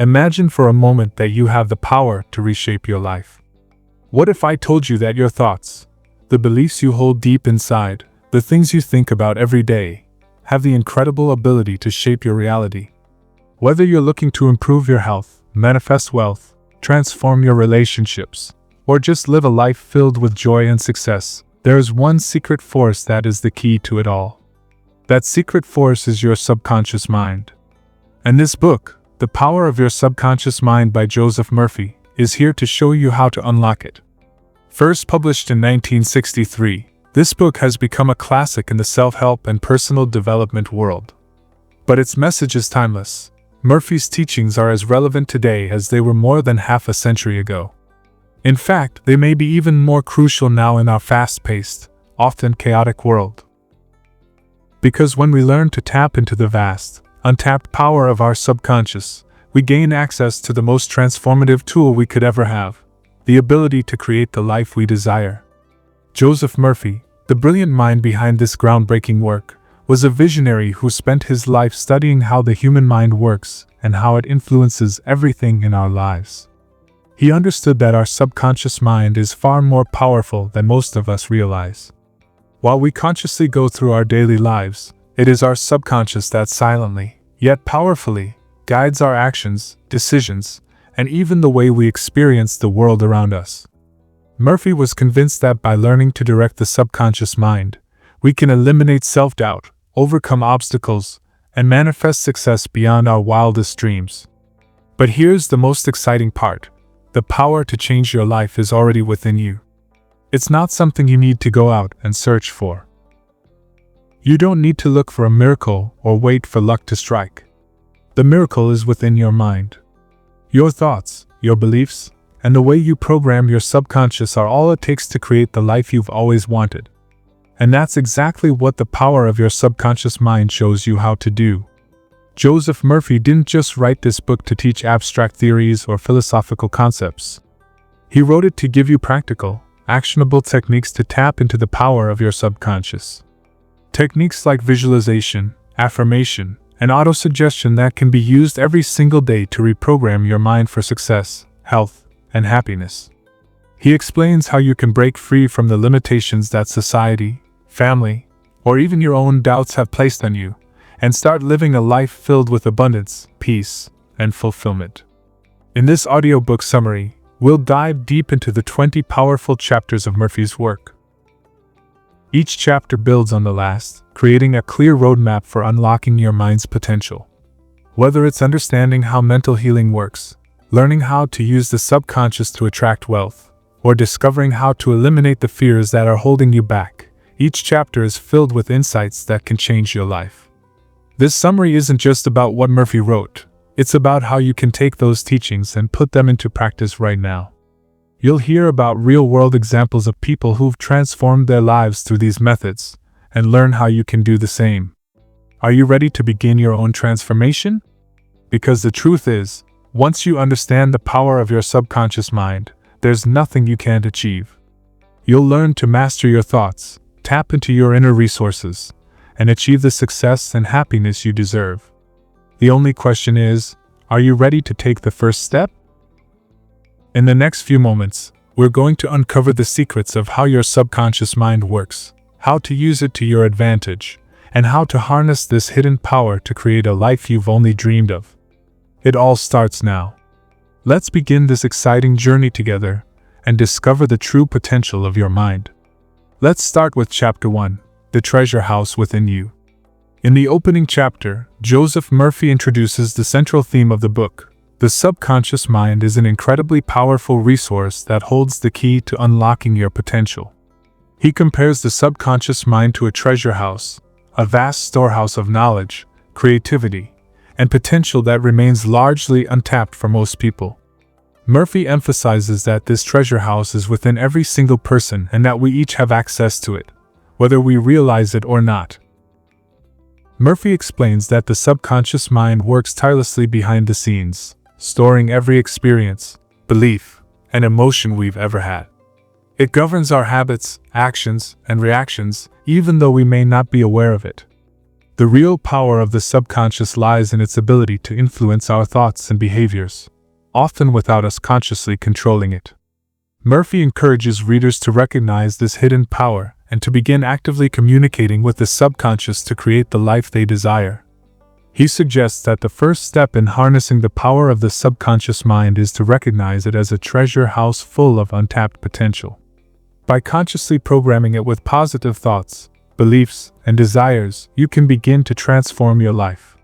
Imagine for a moment that you have the power to reshape your life. What if I told you that your thoughts, the beliefs you hold deep inside, the things you think about every day, have the incredible ability to shape your reality? Whether you're looking to improve your health, manifest wealth, transform your relationships, or just live a life filled with joy and success, there is one secret force that is the key to it all. That secret force is your subconscious mind. And this book, The Power of Your Subconscious Mind by Joseph Murphy, is here to show you how to unlock it. First published in 1963, this book has become a classic in the self-help and personal development world. But its message is timeless. Murphy's teachings are as relevant today as they were more than half a century ago. In fact, they may be even more crucial now in our fast-paced, often chaotic world. Because when we learn to tap into the vast, untapped power of our subconscious, we gain access to the most transformative tool we could ever have, the ability to create the life we desire. Joseph Murphy, the brilliant mind behind this groundbreaking work, was a visionary who spent his life studying how the human mind works and how it influences everything in our lives. He understood that our subconscious mind is far more powerful than most of us realize. While we consciously go through our daily lives, it is our subconscious that silently, yet powerfully, guides our actions, decisions, and even the way we experience the world around us. Murphy was convinced that by learning to direct the subconscious mind, we can eliminate self-doubt, overcome obstacles, and manifest success beyond our wildest dreams. But here's the most exciting part. The power to change your life is already within you. It's not something you need to go out and search for. You don't need to look for a miracle or wait for luck to strike. The miracle is within your mind. Your thoughts, your beliefs, and the way you program your subconscious are all it takes to create the life you've always wanted. And that's exactly what the power of your subconscious mind shows you how to do. Joseph Murphy didn't just write this book to teach abstract theories or philosophical concepts. He wrote it to give you practical, actionable techniques to tap into the power of your subconscious. Techniques like visualization, affirmation, and autosuggestion that can be used every single day to reprogram your mind for success, health, and happiness. He explains how you can break free from the limitations that society, family, or even your own doubts have placed on you, and start living a life filled with abundance, peace, and fulfillment. In this audiobook summary, we'll dive deep into the 20 powerful chapters of Murphy's work. Each chapter builds on the last, creating a clear roadmap for unlocking your mind's potential. Whether it's understanding how mental healing works, learning how to use the subconscious to attract wealth, or discovering how to eliminate the fears that are holding you back, each chapter is filled with insights that can change your life. This summary isn't just about what Murphy wrote, it's about how you can take those teachings and put them into practice right now. You'll hear about real-world examples of people who've transformed their lives through these methods, and learn how you can do the same. Are you ready to begin your own transformation? Because the truth is, once you understand the power of your subconscious mind, there's nothing you can't achieve. You'll learn to master your thoughts, tap into your inner resources, and achieve the success and happiness you deserve. The only question is, are you ready to take the first step? In the next few moments, we're going to uncover the secrets of how your subconscious mind works, how to use it to your advantage, and how to harness this hidden power to create a life you've only dreamed of. It all starts now. Let's begin this exciting journey together and discover the true potential of your mind. Let's start with Chapter 1. The treasure house within you. In the opening chapter, Joseph Murphy introduces the central theme of the book. The subconscious mind is an incredibly powerful resource that holds the key to unlocking your potential. He compares the subconscious mind to a treasure house, a vast storehouse of knowledge, creativity, and potential that remains largely untapped for most people. Murphy emphasizes that this treasure house is within every single person and that we each have access to it, whether we realize it or not. Murphy explains that the subconscious mind works tirelessly behind the scenes, storing every experience, belief, and emotion we've ever had. It governs our habits, actions, and reactions, even though we may not be aware of it. The real power of the subconscious lies in its ability to influence our thoughts and behaviors, often without us consciously controlling it. Murphy encourages readers to recognize this hidden power and to begin actively communicating with the subconscious to create the life they desire. He suggests that the first step in harnessing the power of the subconscious mind is to recognize it as a treasure house full of untapped potential. By consciously programming it with positive thoughts, beliefs, and desires, you can begin to transform your life.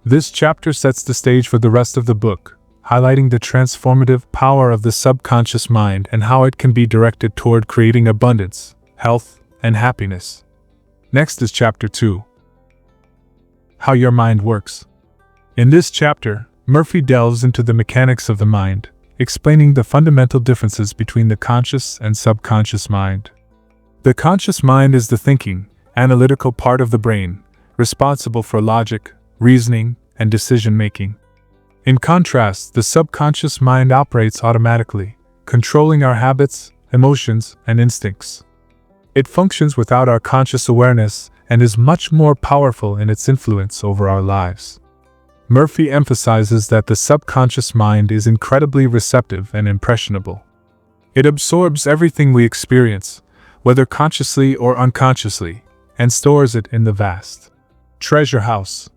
This chapter sets the stage for the rest of the book, highlighting the transformative power of the subconscious mind and how it can be directed toward creating abundance, health, and happiness. Next is Chapter 2. How your mind works. In this chapter, Murphy delves into the mechanics of the mind, explaining the fundamental differences between the conscious and subconscious mind. The conscious mind is the thinking, analytical part of the brain, responsible for logic, reasoning, and decision-making. In contrast, the subconscious mind operates automatically, controlling our habits, emotions, and instincts. It functions without our conscious awareness and is much more powerful in its influence over our lives. Murphy emphasizes that the subconscious mind is incredibly receptive and impressionable. It absorbs everything we experience, whether consciously or unconsciously, and stores it in the vast treasure house.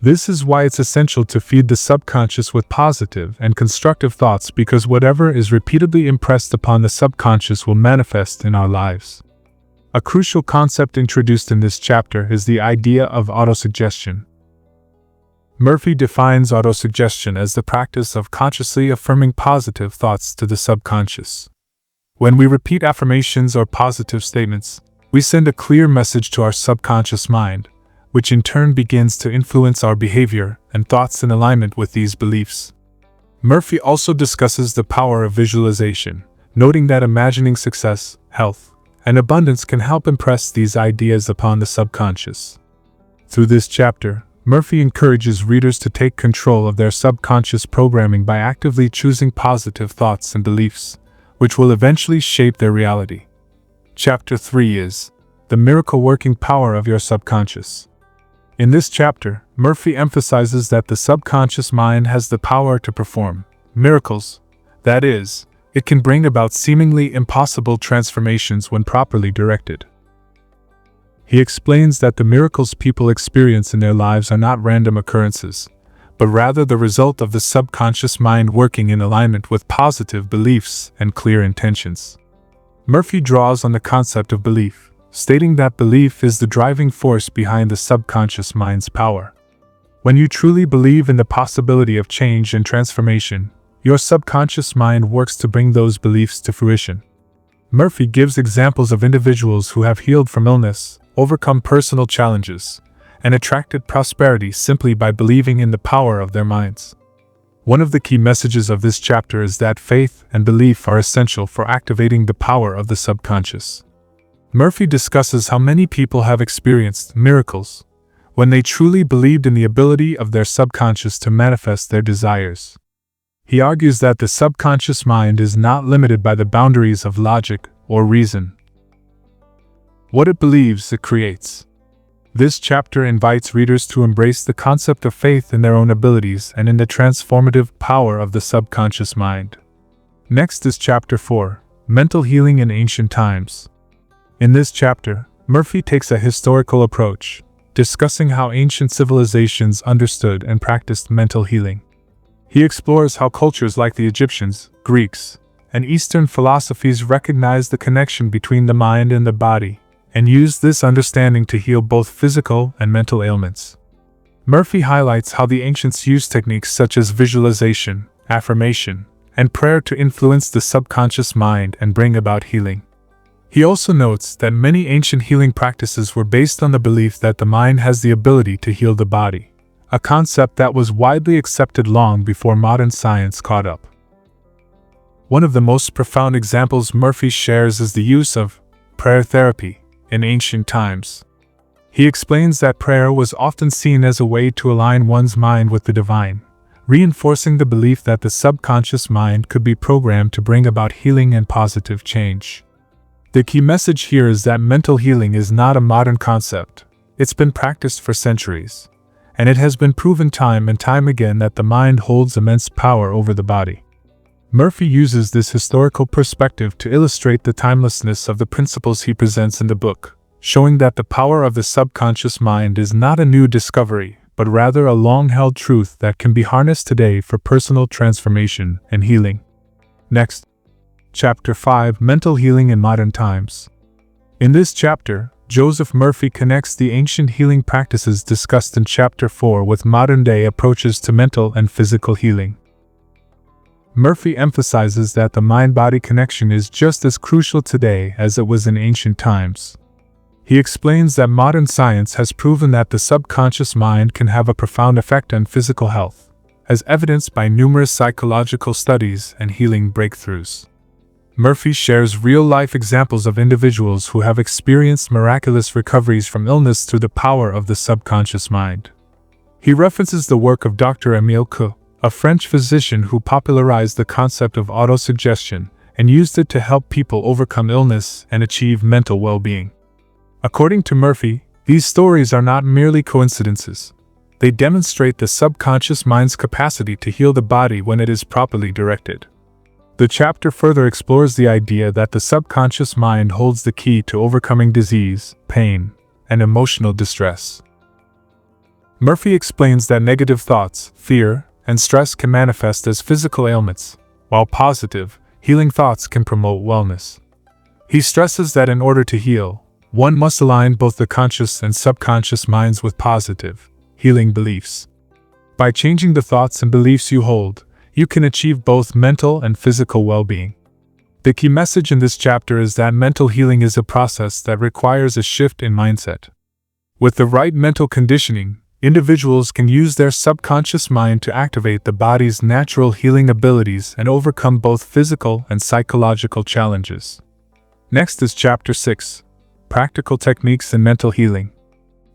This is why it's essential to feed the subconscious with positive and constructive thoughts, because whatever is repeatedly impressed upon the subconscious will manifest in our lives. A crucial concept introduced in this chapter is the idea of autosuggestion. Murphy defines autosuggestion as the practice of consciously affirming positive thoughts to the subconscious. When we repeat affirmations or positive statements, we send a clear message to our subconscious mind, which in turn begins to influence our behavior and thoughts in alignment with these beliefs. Murphy also discusses the power of visualization, noting that imagining success, health, and abundance can help impress these ideas upon the subconscious. Through this chapter, Murphy encourages readers to take control of their subconscious programming by actively choosing positive thoughts and beliefs, which will eventually shape their reality. Chapter 3 is The Miracle-Working Power of Your Subconscious. In this chapter, Murphy emphasizes that the subconscious mind has the power to perform miracles. That is, it can bring about seemingly impossible transformations when properly directed. He explains that the miracles people experience in their lives are not random occurrences, but rather the result of the subconscious mind working in alignment with positive beliefs and clear intentions. Murphy draws on the concept of belief, stating that belief is the driving force behind the subconscious mind's power. When you truly believe in the possibility of change and transformation, your subconscious mind works to bring those beliefs to fruition. Murphy gives examples of individuals who have healed from illness, overcome personal challenges, and attracted prosperity simply by believing in the power of their minds. One of the key messages of this chapter is that faith and belief are essential for activating the power of the subconscious. Murphy discusses how many people have experienced miracles when they truly believed in the ability of their subconscious to manifest their desires. He argues that the subconscious mind is not limited by the boundaries of logic or reason. What it believes, it creates. This chapter invites readers to embrace the concept of faith in their own abilities and in the transformative power of the subconscious mind. Next is Chapter 4, Mental Healing in Ancient Times. In this chapter, Murphy takes a historical approach, discussing how ancient civilizations understood and practiced mental healing. He explores how cultures like the Egyptians, Greeks, and Eastern philosophies recognized the connection between the mind and the body, and used this understanding to heal both physical and mental ailments. Murphy highlights how the ancients used techniques such as visualization, affirmation, and prayer to influence the subconscious mind and bring about healing. He also notes that many ancient healing practices were based on the belief that the mind has the ability to heal the body, a concept that was widely accepted long before modern science caught up. One of the most profound examples Murphy shares is the use of prayer therapy in ancient times. He explains that prayer was often seen as a way to align one's mind with the divine, reinforcing the belief that the subconscious mind could be programmed to bring about healing and positive change. The key message here is that mental healing is not a modern concept, It's been practiced for centuries, and it has been proven time and time again that the mind holds immense power over the body. Murphy uses this historical perspective to illustrate the timelessness of the principles he presents in the book, showing that the power of the subconscious mind is not a new discovery, but rather a long-held truth that can be harnessed today for personal transformation and healing. Next, Chapter 5: Mental Healing in Modern Times. In this chapter, Joseph Murphy connects the ancient healing practices discussed in Chapter 4 with modern-day approaches to mental and physical healing. Murphy emphasizes that the mind-body connection is just as crucial today as it was in ancient times. He explains that modern science has proven that the subconscious mind can have a profound effect on physical health, as evidenced by numerous psychological studies and healing breakthroughs. Murphy shares real-life examples of individuals who have experienced miraculous recoveries from illness through the power of the subconscious mind. He references the work of Dr. Émile Coué, a French physician who popularized the concept of autosuggestion and used it to help people overcome illness and achieve mental well-being. According to Murphy, these stories are not merely coincidences. They demonstrate the subconscious mind's capacity to heal the body when it is properly directed. The chapter further explores the idea that the subconscious mind holds the key to overcoming disease, pain, and emotional distress. Murphy explains that negative thoughts, fear, and stress can manifest as physical ailments, while positive, healing thoughts can promote wellness. He stresses that in order to heal, one must align both the conscious and subconscious minds with positive, healing beliefs. By changing the thoughts and beliefs you hold, you can achieve both mental and physical well-being. The key message in this chapter is that mental healing is a process that requires a shift in mindset. With the right mental conditioning, individuals can use their subconscious mind to activate the body's natural healing abilities and overcome both physical and psychological challenges. Next is Chapter 6: Practical Techniques in Mental Healing.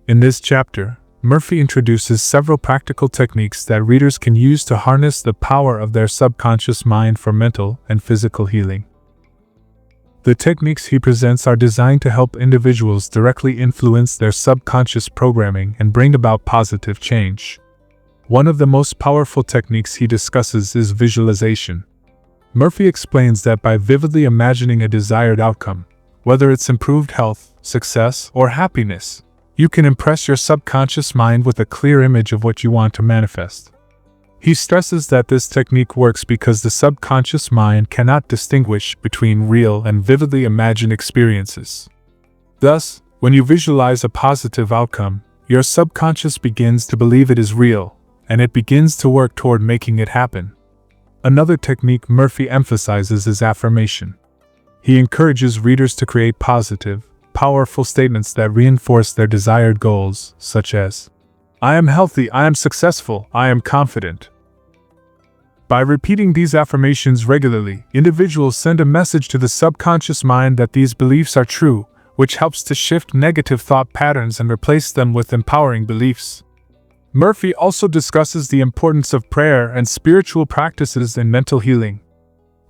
In this chapter, Murphy introduces several practical techniques that readers can use to harness the power of their subconscious mind for mental and physical healing. The techniques he presents are designed to help individuals directly influence their subconscious programming and bring about positive change. One of the most powerful techniques he discusses is visualization. Murphy explains that by vividly imagining a desired outcome, whether it's improved health, success, or happiness, you can impress your subconscious mind with a clear image of what you want to manifest. He stresses that this technique works because the subconscious mind cannot distinguish between real and vividly imagined experiences. Thus, when you visualize a positive outcome, your subconscious begins to believe it is real, and it begins to work toward making it happen. Another technique Murphy emphasizes is affirmation. He encourages readers to create positive, powerful statements that reinforce their desired goals, such as, "I am healthy, I am successful, I am confident." By repeating these affirmations regularly, individuals send a message to the subconscious mind that these beliefs are true, which helps to shift negative thought patterns and replace them with empowering beliefs. Murphy also discusses the importance of prayer and spiritual practices in mental healing.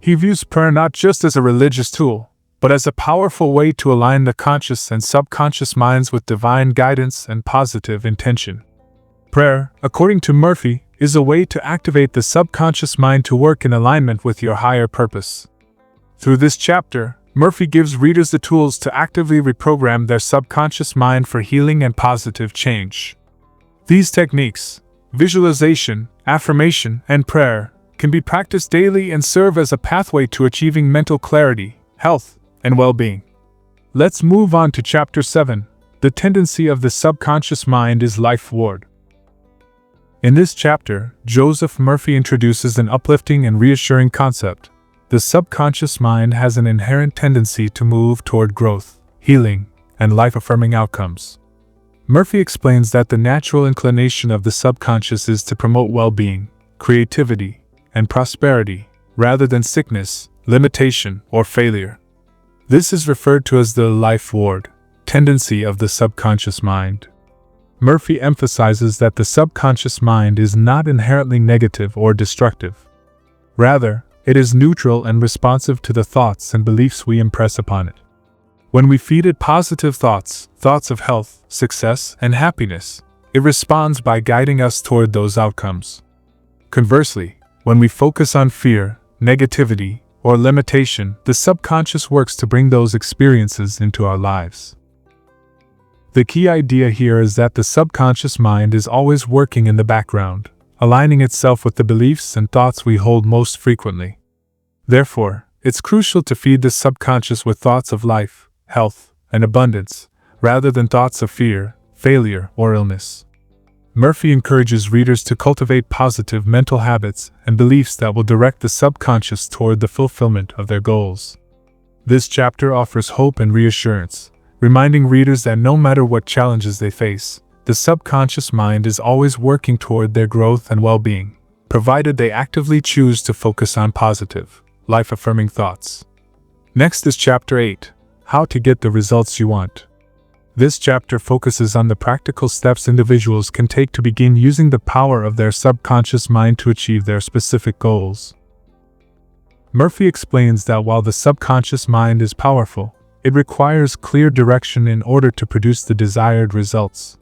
He views prayer not just as a religious tool, but as a powerful way to align the conscious and subconscious minds with divine guidance and positive intention. Prayer, according to Murphy, is a way to activate the subconscious mind to work in alignment with your higher purpose. Through this chapter, Murphy gives readers the tools to actively reprogram their subconscious mind for healing and positive change. These techniques, visualization, affirmation, and prayer, can be practiced daily and serve as a pathway to achieving mental clarity, health, and well-being. Let's move on to Chapter 7. The tendency of the subconscious mind is life-ward. In this chapter, Joseph Murphy introduces an uplifting and reassuring concept. The subconscious mind has an inherent tendency to move toward growth, healing, and life-affirming outcomes. Murphy explains that the natural inclination of the subconscious is to promote well-being, creativity, and prosperity, rather than sickness, limitation, or failure. This is referred to as the life-ward tendency of the subconscious mind. Murphy emphasizes that the subconscious mind is not inherently negative or destructive. Rather, it is neutral and responsive to the thoughts and beliefs we impress upon it. When we feed it positive thoughts, thoughts of health, success, and happiness, it responds by guiding us toward those outcomes. Conversely, when we focus on fear, negativity, or limitation, the subconscious works to bring those experiences into our lives. The key idea here is that the subconscious mind is always working in the background, aligning itself with the beliefs and thoughts we hold most frequently. Therefore, it's crucial to feed the subconscious with thoughts of life, health, and abundance, rather than thoughts of fear, failure, or illness. Murphy encourages readers to cultivate positive mental habits and beliefs that will direct the subconscious toward the fulfillment of their goals. This chapter offers hope and reassurance, reminding readers that no matter what challenges they face, the subconscious mind is always working toward their growth and well-being, provided they actively choose to focus on positive, life-affirming thoughts. Next is Chapter 8, How to Get the Results You Want. This chapter focuses on the practical steps individuals can take to begin using the power of their subconscious mind to achieve their specific goals. Murphy explains that while the subconscious mind is powerful, it requires clear direction in order to produce the desired results.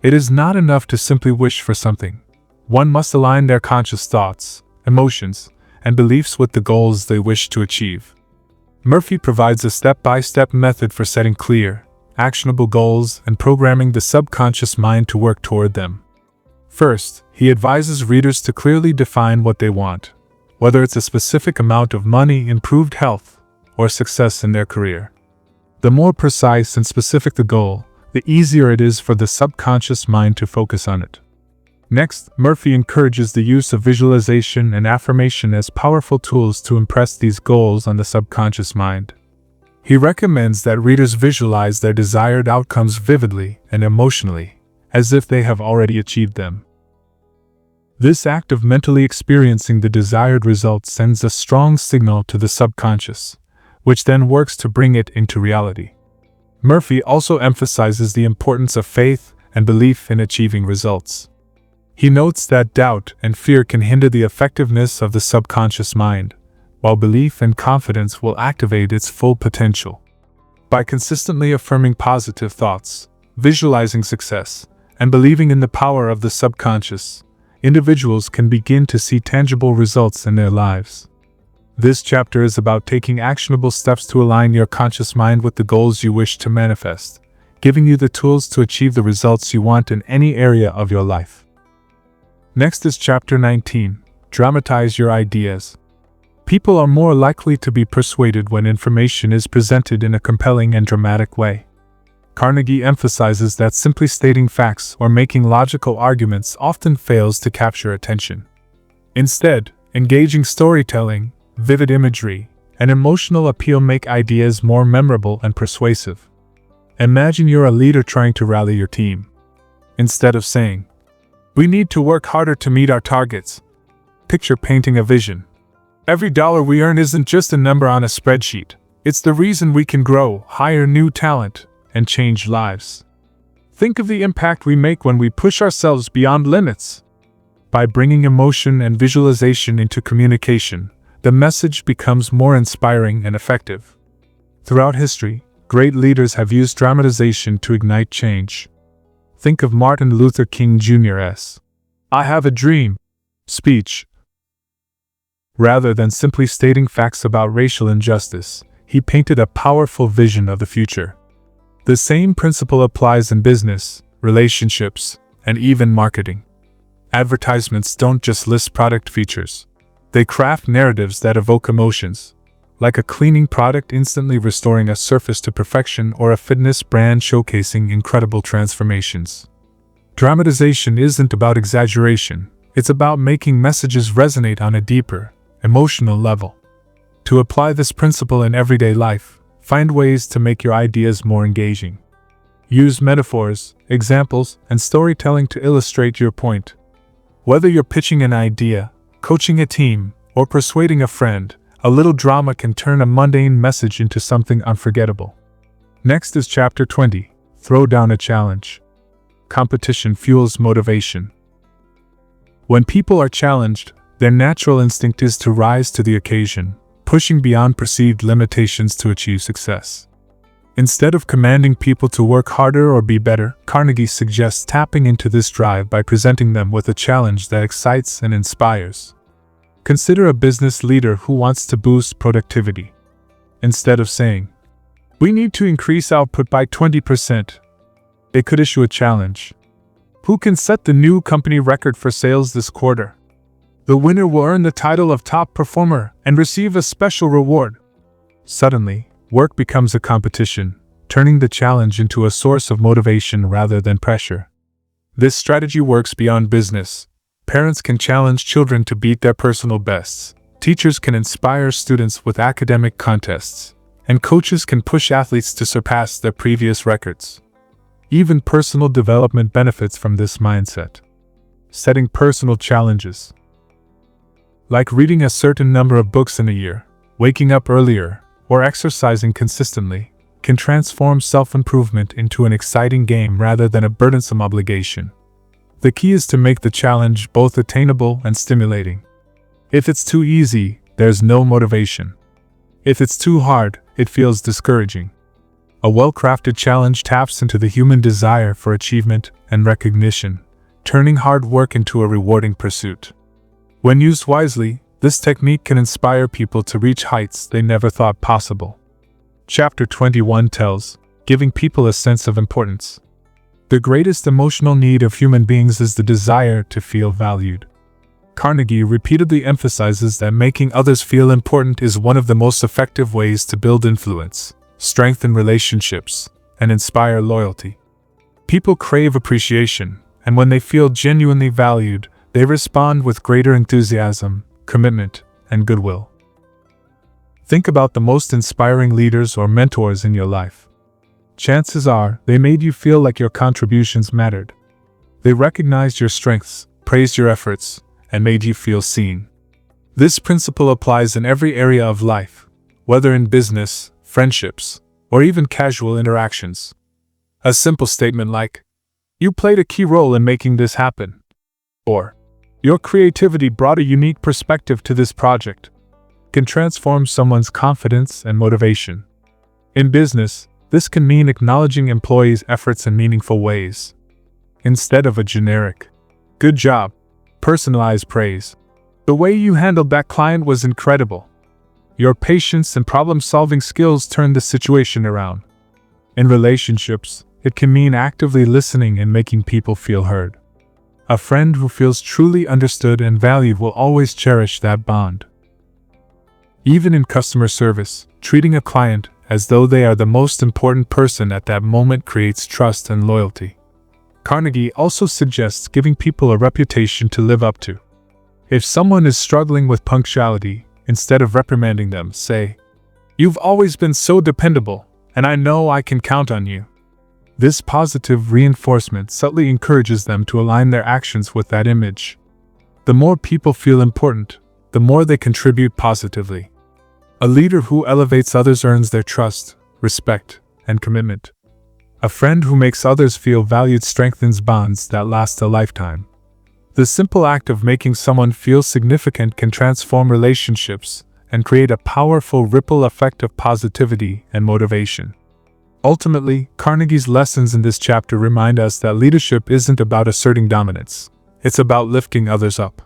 It is not enough to simply wish for something. One must align their conscious thoughts, emotions, and beliefs with the goals they wish to achieve. Murphy provides a step-by-step method for setting clear, actionable goals and programming the subconscious mind to work toward them. First, he advises readers to clearly define what they want, whether it's a specific amount of money, improved health, or success in their career. The more precise and specific the goal, the easier it is for the subconscious mind to focus on it. Next, Murphy encourages the use of visualization and affirmation as powerful tools to impress these goals on the subconscious mind. He recommends that readers visualize their desired outcomes vividly and emotionally, as if they have already achieved them. This act of mentally experiencing the desired result sends a strong signal to the subconscious, which then works to bring it into reality. Murphy also emphasizes the importance of faith and belief in achieving results. He notes that doubt and fear can hinder the effectiveness of the subconscious mind, while belief and confidence will activate its full potential. By consistently affirming positive thoughts, visualizing success, and believing in the power of the subconscious, individuals can begin to see tangible results in their lives. This chapter is about taking actionable steps to align your conscious mind with the goals you wish to manifest, giving you the tools to achieve the results you want in any area of your life. Next is Chapter 19, Dramatize Your Ideas. People are more likely to be persuaded when information is presented in a compelling and dramatic way. Carnegie emphasizes that simply stating facts or making logical arguments often fails to capture attention. Instead, engaging storytelling, vivid imagery, and emotional appeal make ideas more memorable and persuasive. Imagine you're a leader trying to rally your team. Instead of saying, "We need to work harder to meet our targets," picture painting a vision. Every dollar we earn isn't just a number on a spreadsheet. It's the reason we can grow, hire new talent, and change lives. Think of the impact we make when we push ourselves beyond limits. By bringing emotion and visualization into communication, the message becomes more inspiring and effective. Throughout history, great leaders have used dramatization to ignite change. Think of Martin Luther King Jr.'s "I have a dream" speech. Rather than simply stating facts about racial injustice, he painted a powerful vision of the future. The same principle applies in business, relationships, and even marketing. Advertisements don't just list product features. They craft narratives that evoke emotions, like a cleaning product instantly restoring a surface to perfection or a fitness brand showcasing incredible transformations. Dramatization isn't about exaggeration, it's about making messages resonate on a deeper, emotional level. To apply this principle in everyday life, find ways to make your ideas more engaging. Use metaphors, examples, and storytelling to illustrate your point. Whether you're pitching an idea, coaching a team, or persuading a friend, a little drama can turn a mundane message into something unforgettable. Next is Chapter 20, Throw Down a Challenge. Competition fuels motivation. When people are challenged, their natural instinct is to rise to the occasion, pushing beyond perceived limitations to achieve success. Instead of commanding people to work harder or be better, Carnegie suggests tapping into this drive by presenting them with a challenge that excites and inspires. Consider a business leader who wants to boost productivity. Instead of saying, "We need to increase output by 20%, they could issue a challenge. Who can set the new company record for sales this quarter? The winner will earn the title of top performer and receive a special reward." Suddenly, work becomes a competition, turning the challenge into a source of motivation rather than pressure. This strategy works beyond business. Parents can challenge children to beat their personal bests. Teachers can inspire students with academic contests, and coaches can push athletes to surpass their previous records. Even personal development benefits from this mindset. Setting personal challenges, like reading a certain number of books in a year, waking up earlier, or exercising consistently, can transform self-improvement into an exciting game rather than a burdensome obligation. The key is to make the challenge both attainable and stimulating. If it's too easy, there's no motivation. If it's too hard, it feels discouraging. A well-crafted challenge taps into the human desire for achievement and recognition, turning hard work into a rewarding pursuit. When used wisely, this technique can inspire people to reach heights they never thought possible. Chapter 21 tells, giving people a sense of importance. The greatest emotional need of human beings is the desire to feel valued. Carnegie repeatedly emphasizes that making others feel important is one of the most effective ways to build influence, strengthen relationships, and inspire loyalty. People crave appreciation, and when they feel genuinely valued, they respond with greater enthusiasm, commitment, and goodwill. Think about the most inspiring leaders or mentors in your life. Chances are, they made you feel like your contributions mattered. They recognized your strengths, praised your efforts, and made you feel seen. This principle applies in every area of life, whether in business, friendships, or even casual interactions. A simple statement like, "You played a key role in making this happen," or "Your creativity brought a unique perspective to this project," can transform someone's confidence and motivation. In business, this can mean acknowledging employees' efforts in meaningful ways. Instead of a generic, "Good job," personalized praise. "The way you handled that client was incredible. Your patience and problem-solving skills turned the situation around." In relationships, it can mean actively listening and making people feel heard. A friend who feels truly understood and valued will always cherish that bond. Even in customer service, treating a client as though they are the most important person at that moment creates trust and loyalty. Carnegie also suggests giving people a reputation to live up to. If someone is struggling with punctuality, instead of reprimanding them, say, "You've always been so dependable, and I know I can count on you." This positive reinforcement subtly encourages them to align their actions with that image. The more people feel important, the more they contribute positively. A leader who elevates others earns their trust, respect, and commitment. A friend who makes others feel valued strengthens bonds that last a lifetime. The simple act of making someone feel significant can transform relationships and create a powerful ripple effect of positivity and motivation. Ultimately, Carnegie's lessons in this chapter remind us that leadership isn't about asserting dominance. It's about lifting others up.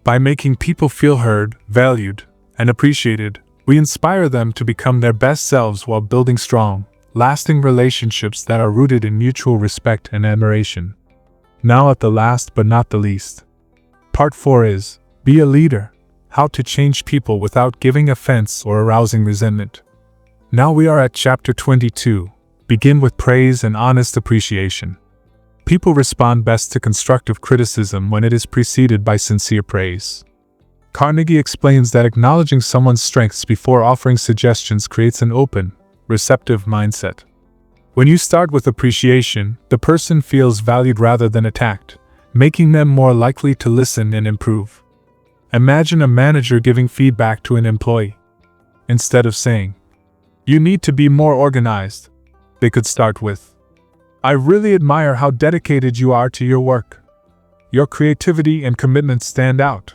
By making people feel heard, valued, and appreciated, we inspire them to become their best selves while building strong, lasting relationships that are rooted in mutual respect and admiration. Now at the last but not the least. Part 4 is, Be a Leader, How to Change People Without Giving Offense or Arousing Resentment. Now we are at Chapter 22, Begin with Praise and Honest Appreciation. People respond best to constructive criticism when it is preceded by sincere praise. Carnegie explains that acknowledging someone's strengths before offering suggestions creates an open, receptive mindset. When you start with appreciation, the person feels valued rather than attacked, making them more likely to listen and improve. Imagine a manager giving feedback to an employee. Instead of saying, "You need to be more organized," they could start with, "I really admire how dedicated you are to your work. Your creativity and commitment stand out."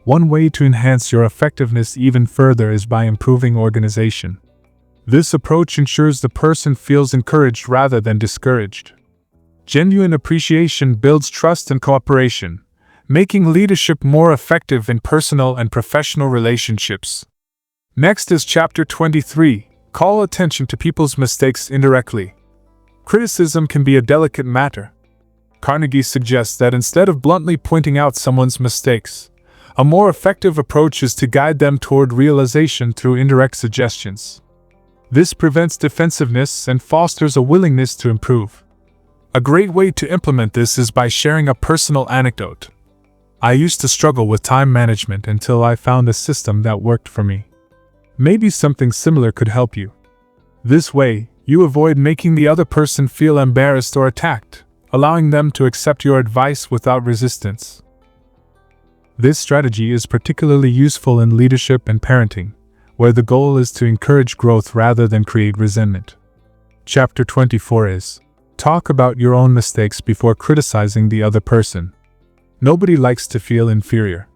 One way to enhance your effectiveness even further is by improving organization. This approach ensures the person feels encouraged rather than discouraged. Genuine appreciation builds trust and cooperation, making leadership more effective in personal and professional relationships. Next is Chapter 23, Call Attention to People's Mistakes Indirectly. Criticism can be a delicate matter. Carnegie suggests that instead of bluntly pointing out someone's mistakes, a more effective approach is to guide them toward realization through indirect suggestions. This prevents defensiveness and fosters a willingness to improve. A great way to implement this is by sharing a personal anecdote. I used to struggle with time management until I found a system that worked for me. Maybe something similar could help you. This way, you avoid making the other person feel embarrassed or attacked, allowing them to accept your advice without resistance. This strategy is particularly useful in leadership and parenting, where the goal is to encourage growth rather than create resentment. Chapter 24 is Talk about your own mistakes before criticizing the other person. Nobody likes to feel inferior.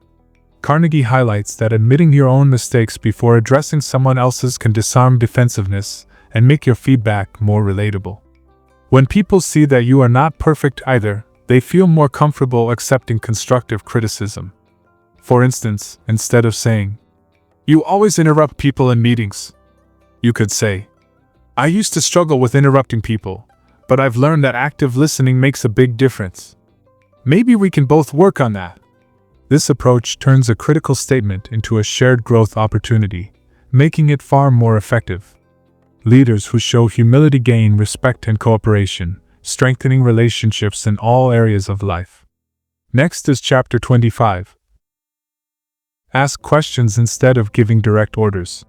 Carnegie highlights that admitting your own mistakes before addressing someone else's can disarm defensiveness and make your feedback more relatable. When people see that you are not perfect either, they feel more comfortable accepting constructive criticism. For instance, instead of saying, "You always interrupt people in meetings," you could say, "I used to struggle with interrupting people, but I've learned that active listening makes a big difference. Maybe we can both work on that." This approach turns a critical statement into a shared growth opportunity, making it far more effective. Leaders who show humility gain respect and cooperation, strengthening relationships in all areas of life. Next is Chapter 25. Ask questions instead of giving direct orders.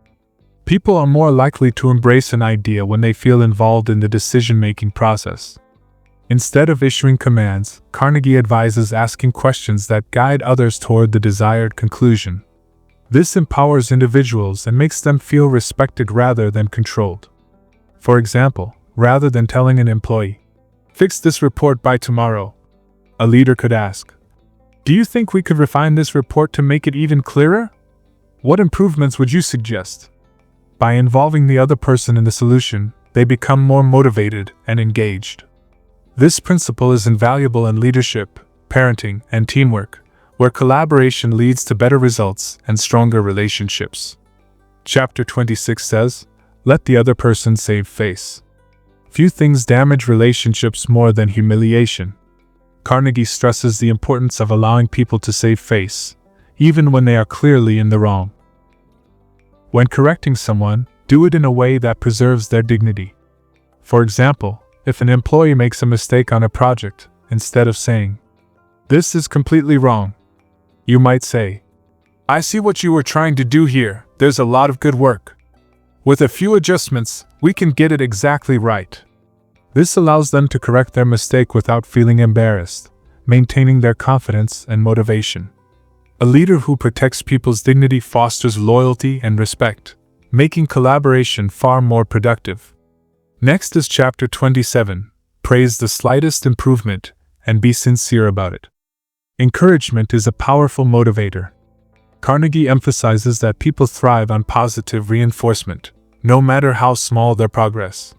People are more likely to embrace an idea when they feel involved in the decision-making process. Instead of issuing commands, Carnegie advises asking questions that guide others toward the desired conclusion. This empowers individuals and makes them feel respected rather than controlled. For example, rather than telling an employee, "Fix this report by tomorrow," a leader could ask, "Do you think we could refine this report to make it even clearer? What improvements would you suggest?" By involving the other person in the solution, they become more motivated and engaged. This principle is invaluable in leadership, parenting, and teamwork, where collaboration leads to better results and stronger relationships. Chapter 26 says, Let the other person save face. Few things damage relationships more than humiliation. Carnegie stresses the importance of allowing people to save face, even when they are clearly in the wrong. When correcting someone, do it in a way that preserves their dignity. For example, if an employee makes a mistake on a project, instead of saying, "This is completely wrong," you might say, "I see what you were trying to do here, there's a lot of good work. With a few adjustments, we can get it exactly right." This allows them to correct their mistake without feeling embarrassed, maintaining their confidence and motivation. A leader who protects people's dignity fosters loyalty and respect, making collaboration far more productive. Next is Chapter 27, Praise the slightest improvement, and be sincere about it. Encouragement is a powerful motivator. Carnegie emphasizes that people thrive on positive reinforcement, no matter how small their progress.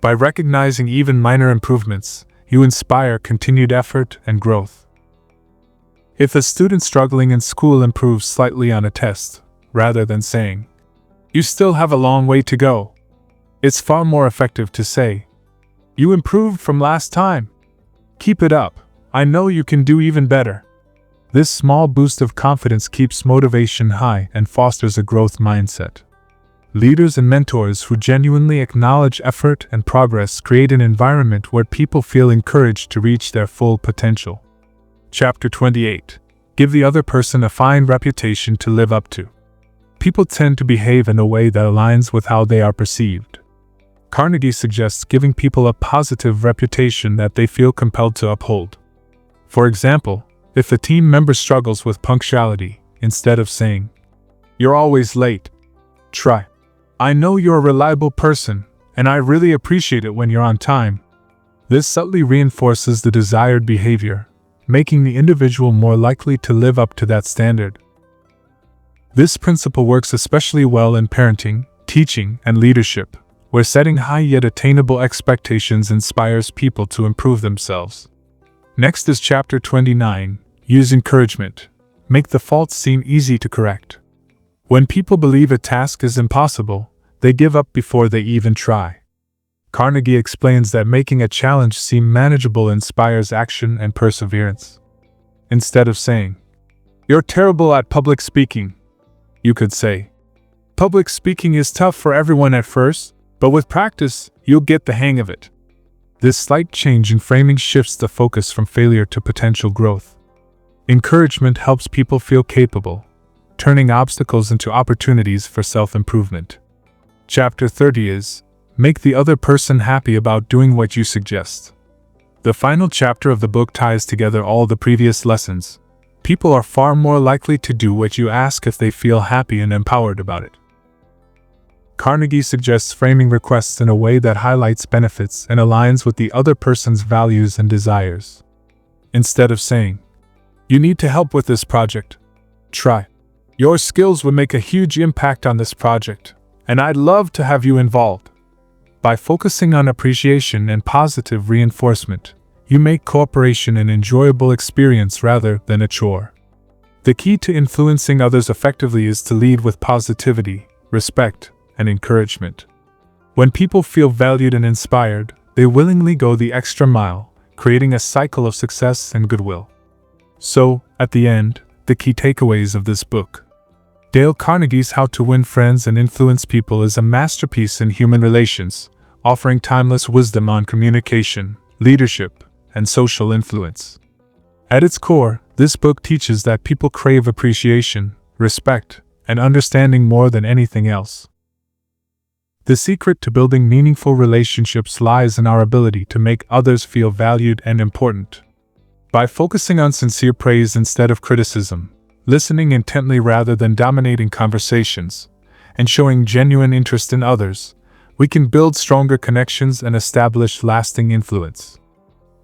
By recognizing even minor improvements, you inspire continued effort and growth. If a student struggling in school improves slightly on a test, rather than saying, "You still have a long way to go," it's far more effective to say, "You improved from last time. Keep it up. I know you can do even better." This small boost of confidence keeps motivation high and fosters a growth mindset. Leaders and mentors who genuinely acknowledge effort and progress create an environment where people feel encouraged to reach their full potential. Chapter 28. Give the other person a fine reputation to live up to. People tend to behave in a way that aligns with how they are perceived. Carnegie suggests giving people a positive reputation that they feel compelled to uphold. For example, if a team member struggles with punctuality, instead of saying, "You're always late," try, "I know you're a reliable person, and I really appreciate it when you're on time." This subtly reinforces the desired behavior, making the individual more likely to live up to that standard. This principle works especially well in parenting, teaching, and leadership, where setting high yet attainable expectations inspires people to improve themselves. Next is Chapter 29, Use Encouragement. Make the faults seem easy to correct. When people believe a task is impossible, they give up before they even try. Carnegie explains that making a challenge seem manageable inspires action and perseverance. Instead of saying, "You're terrible at public speaking," you could say, "Public speaking is tough for everyone at first, but with practice, you'll get the hang of it." This slight change in framing shifts the focus from failure to potential growth. Encouragement helps people feel capable, turning obstacles into opportunities for self-improvement. Chapter 30 is, Make the other person happy about doing what you suggest. The final chapter of the book ties together all the previous lessons. People are far more likely to do what you ask if they feel happy and empowered about it. Carnegie suggests framing requests in a way that highlights benefits and aligns with the other person's values and desires. Instead of saying, "You need to help with this project," try, "Your skills would make a huge impact on this project, and I'd love to have you involved." By focusing on appreciation and positive reinforcement, you make cooperation an enjoyable experience rather than a chore. The key to influencing others effectively is to lead with positivity, respect, and encouragement. When people feel valued and inspired, they willingly go the extra mile, creating a cycle of success and goodwill. So, at the end, the key takeaways of this book. Dale Carnegie's How to Win Friends and Influence People is a masterpiece in human relations, offering timeless wisdom on communication, leadership, and social influence. At its core, this book teaches that people crave appreciation, respect, and understanding more than anything else. The secret to building meaningful relationships lies in our ability to make others feel valued and important. By focusing on sincere praise instead of criticism, listening intently rather than dominating conversations, and showing genuine interest in others, we can build stronger connections and establish lasting influence.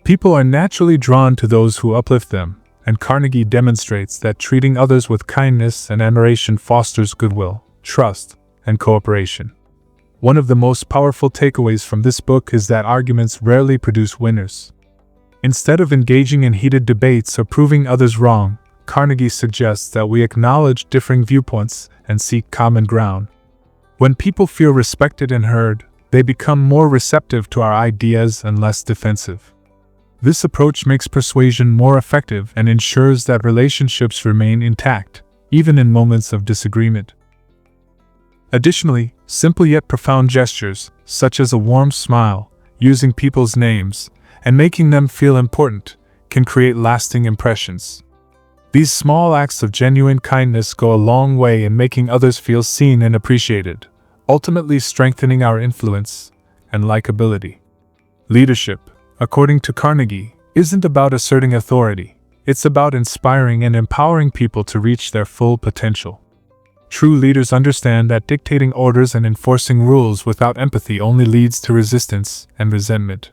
People are naturally drawn to those who uplift them, and Carnegie demonstrates that treating others with kindness and admiration fosters goodwill, trust, and cooperation. One of the most powerful takeaways from this book is that arguments rarely produce winners. Instead of engaging in heated debates or proving others wrong, Carnegie suggests that we acknowledge differing viewpoints and seek common ground. When people feel respected and heard, they become more receptive to our ideas and less defensive. This approach makes persuasion more effective and ensures that relationships remain intact, even in moments of disagreement. Additionally, simple yet profound gestures, such as a warm smile, using people's names, and making them feel important, can create lasting impressions. These small acts of genuine kindness go a long way in making others feel seen and appreciated, ultimately strengthening our influence and likability. Leadership, according to Carnegie, isn't about asserting authority. It's about inspiring and empowering people to reach their full potential. True leaders understand that dictating orders and enforcing rules without empathy only leads to resistance and resentment.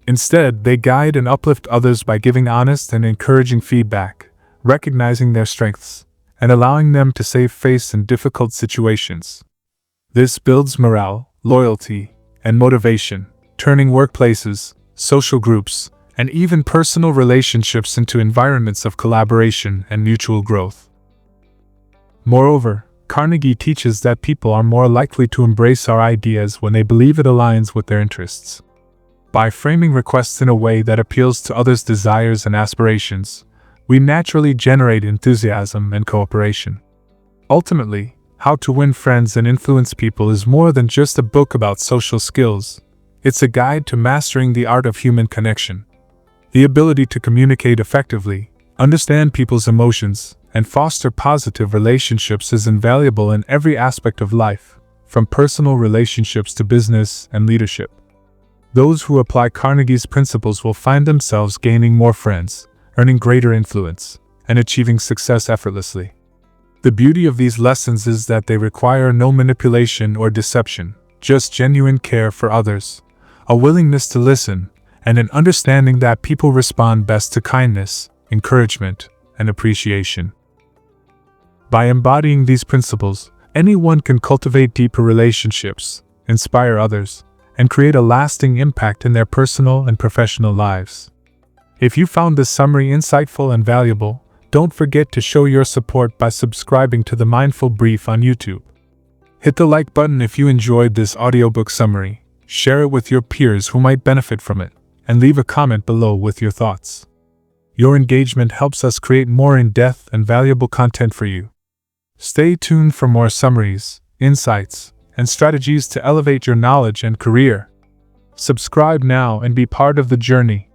Instead, they guide and uplift others by giving honest and encouraging feedback, recognizing their strengths, and allowing them to save face in difficult situations. This builds morale, loyalty, and motivation, turning workplaces, social groups, and even personal relationships into environments of collaboration and mutual growth. Moreover, Carnegie teaches that people are more likely to embrace our ideas when they believe it aligns with their interests. By framing requests in a way that appeals to others' desires and aspirations, we naturally generate enthusiasm and cooperation. Ultimately, How to Win Friends and Influence People is more than just a book about social skills. It's a guide to mastering the art of human connection. The ability to communicate effectively, understand people's emotions, and foster positive relationships is invaluable in every aspect of life, from personal relationships to business and leadership. Those who apply Carnegie's principles will find themselves gaining more friends, earning greater influence, and achieving success effortlessly. The beauty of these lessons is that they require no manipulation or deception, just genuine care for others, a willingness to listen, and an understanding that people respond best to kindness, encouragement, and appreciation. By embodying these principles, Anyone can cultivate deeper relationships, inspire others, and create a lasting impact in their personal and professional lives. If you found this summary insightful and valuable, don't forget to show your support by subscribing to the Mindful Brief on YouTube. Hit the like button if you enjoyed this audiobook summary, share it with your peers who might benefit from it, and leave a comment below with your thoughts. Your engagement helps us create more in-depth and valuable content for you. Stay tuned for more summaries, insights, and strategies to elevate your knowledge and career. Subscribe now and be part of the journey.